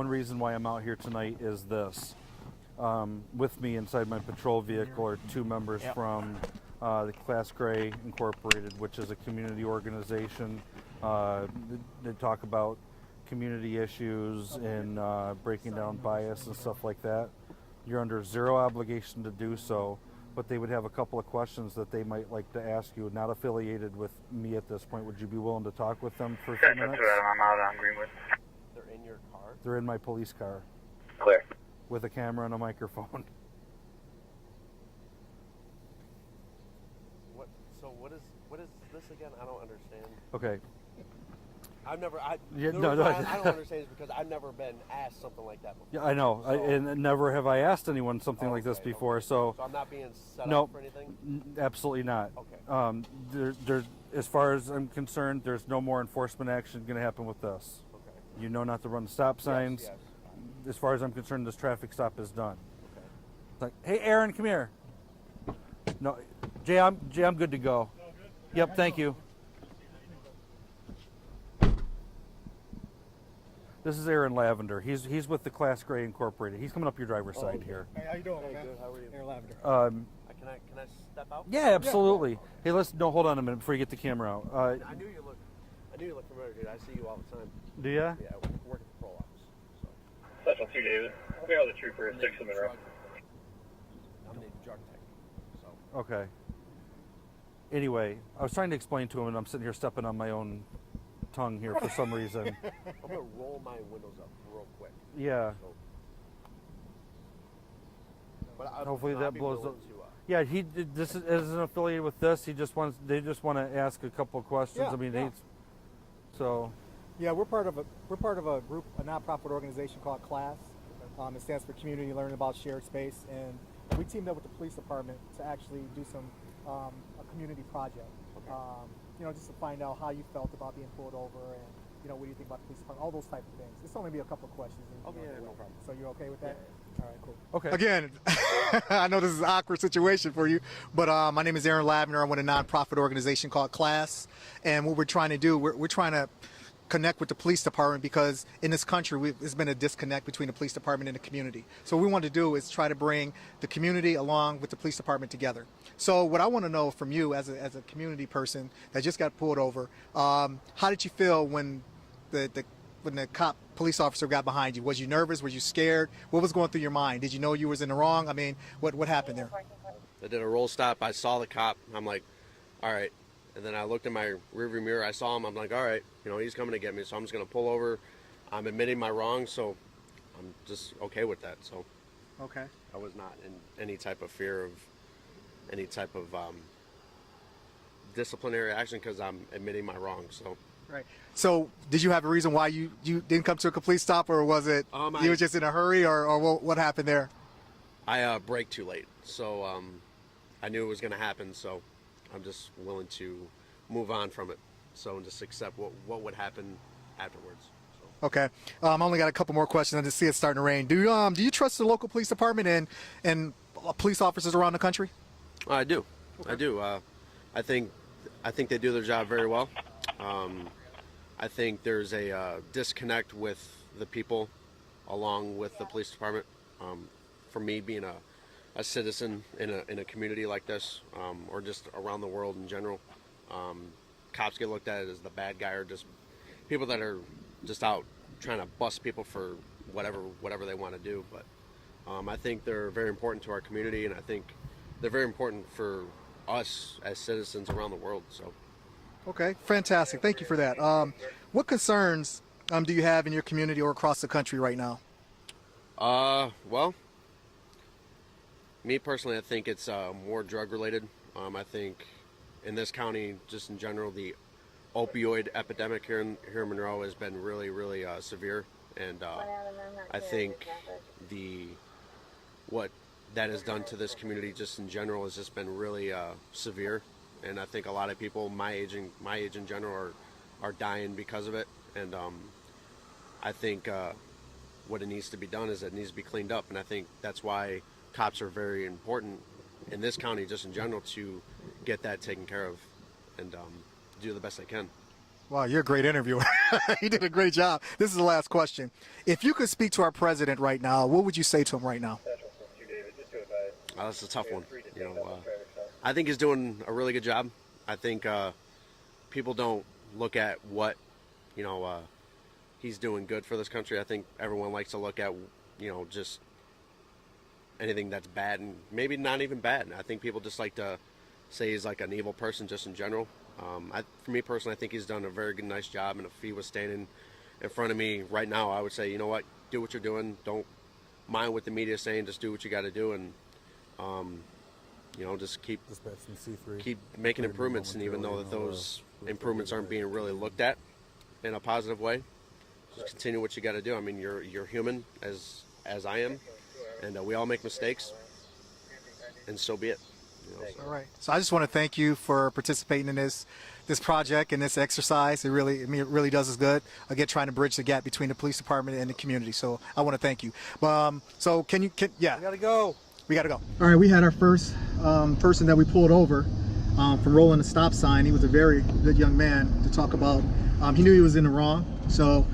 reason why I'm out here tonight is this. With me inside my patrol vehicle are 2 members from the Class Gray Incorporated, which is a community organization. They talk about community issues and breaking down bias and stuff like that. You're under zero obligation to do so, but they would have a couple of questions that they might like to ask you, not affiliated with me at this point. Would you be willing to talk with them for a few minutes? I'm out on Greenwood. They're in your car? They're in my police car Clear. with a camera and a microphone. What is this again? I don't understand. Okay. I've never. I Yeah, the no, reason no. why I don't understand is because I've never been asked something like that before. Yeah, I know. So- And never have I asked anyone something like this Okay, before. okay. So I'm not being set no, up for anything. absolutely not. Okay. There, as far as I'm concerned, there's no more enforcement action going to happen with this. Okay. You know not to run the stop signs. Yes. As far as I'm concerned, this traffic stop is done. Okay. It's like, hey, Aaron, come here. No, Jay, I'm good to go. Yep, thank you. This is Aaron Lavender. He's with the Class Gray Incorporated. He's coming up your driver's side here. Hey, how you doing, Hey, man? good. How are you? Aaron Lavender. Can I step out? Yeah, absolutely. Hey, hold on a minute before you get the camera out. I knew you look familiar, dude. I see you all the time. Do ya? Yeah, I work at the patrol office. So. Special 2, David. We are the trooper, 6 of Monroe. I'm the drug tech. So. Okay. Anyway, I was trying to explain to him, and I'm sitting here stepping on my own tongue here for some reason. I'm gonna roll my windows up real quick. Yeah. So. But Hopefully I'd that be blows willing up. to, Yeah, this isn't affiliated with this. They just want to ask a couple of questions. Yeah, I mean, yeah. so Yeah, we're part of a group, a nonprofit organization called CLASS. It stands for Community Learning About Shared Space, and we teamed up with the police department to actually do some a community project. Just to find out how you felt about being pulled over, and what do you think about the police department, all those type of things. It's only be a couple of questions. Okay, yeah, no problem. So you're okay with that? Yeah. All right, cool. okay. Again, I know this is an awkward situation for you, but my name is Aaron Lavender. I'm with a nonprofit organization called CLASS, and what we're trying to do, we're trying to connect with the police department, because in this country there's been a disconnect between the police department and the community. So what we want to do is try to bring the community along with the police department together. So what I want to know from you as a community person that just got pulled over, how did you feel when the police officer got behind you? Was you nervous? Was you scared? What was going through your mind? Did you know you was in the wrong? I mean, what happened there? I did a roll stop. I saw the cop. I'm like, all right. And then I looked in my rearview mirror. I saw him. I'm like, all right, he's coming to get me. So I'm just going to pull over. I'm admitting my wrongs. So I'm just okay with that. So Okay. I was not in any type of fear of any type of disciplinary action because I'm admitting my wrongs. So. Right. So did you have a reason why you didn't come to a complete stop, or was it you were just in a hurry, or what happened there? I braked too late. So I knew it was going to happen. So I'm just willing to move on from it. So and just accept what would happen afterwards. So. Okay. I only got a couple more questions. I just see it's starting to rain. Do you trust the local police department and police officers around the country? I do. Okay. I do. I think they do their job very well. I think there's a disconnect with the people along with the police department. For me, being a citizen in a community like this, or just around the world in general, cops get looked at as the bad guy, or just people that are just out trying to bust people for whatever they want to do. But I think they're very important to our community, and I think they're very important for us as citizens around the world. So. Okay, fantastic. Thank you for that. What concerns do you have in your community or across the country right now? Well, me personally, I think it's more drug related. I think in this county, just in general, the opioid epidemic here in Monroe has been really, really severe, and I think what that has done to this community just in general has just been really severe. And I think a lot of people my age in general are dying because of it. And I think what it needs to be done is it needs to be cleaned up. And I think that's why cops are very important in this county, just in general, to get that taken care of and do the best they can. Wow, you're a great interviewer. You did a great job. This is the last question. If you could speak to our president right now, what would you say to him right now? That's a tough one. I think he's doing a really good job. I think people don't look at what he's doing good for this country. I think everyone likes to look at, you know, just anything that's bad, and maybe not even bad. I think people just like to say he's like an evil person just in general. For me personally, I think he's done a very good, nice job, and if he was standing in front of me right now, I would say, you know what, do what you're doing. Don't mind what the media is saying. Just do what you got to do, and you know, just keep making improvements. And even though that those improvements aren't being really looked at in a positive way, just continue what you got to do. I mean, you're human as I am, and we all make mistakes, and so be it. You know, so. All right. So I just want to thank you for participating in this project and this exercise. It really does us good. Again, trying to bridge the gap between the police department and the community. So I want to thank you. So yeah. We gotta go. We gotta go. All right. We had our first person that we pulled over from rolling a stop sign. He was a very good young man to talk about. He knew he was in the wrong, so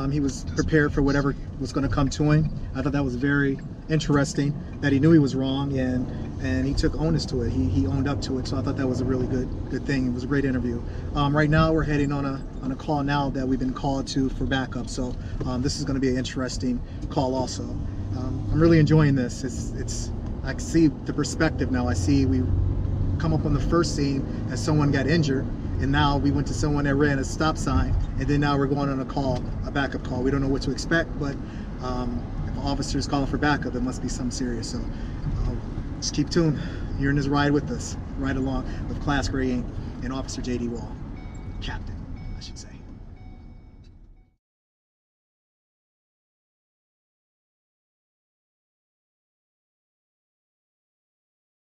he was prepared for whatever was going to come to him. I thought that was very interesting that he knew he was wrong and he took onus to it. He owned up to it. So I thought that was a really good thing. It was a great interview. Right now we're heading on a call now that we've been called to for backup. So this is going to be an interesting call also. I'm really enjoying this. I see the perspective now. I see we come up on the first scene as someone got injured, and now we went to someone that ran a stop sign, and then now we're going on a backup call. We don't know what to expect, but if an officer is calling for backup, it must be something serious. So just keep tuned. You're in this ride with us, right along with Class Grade Inc. and Officer J.D. Wall, Captain, I should say.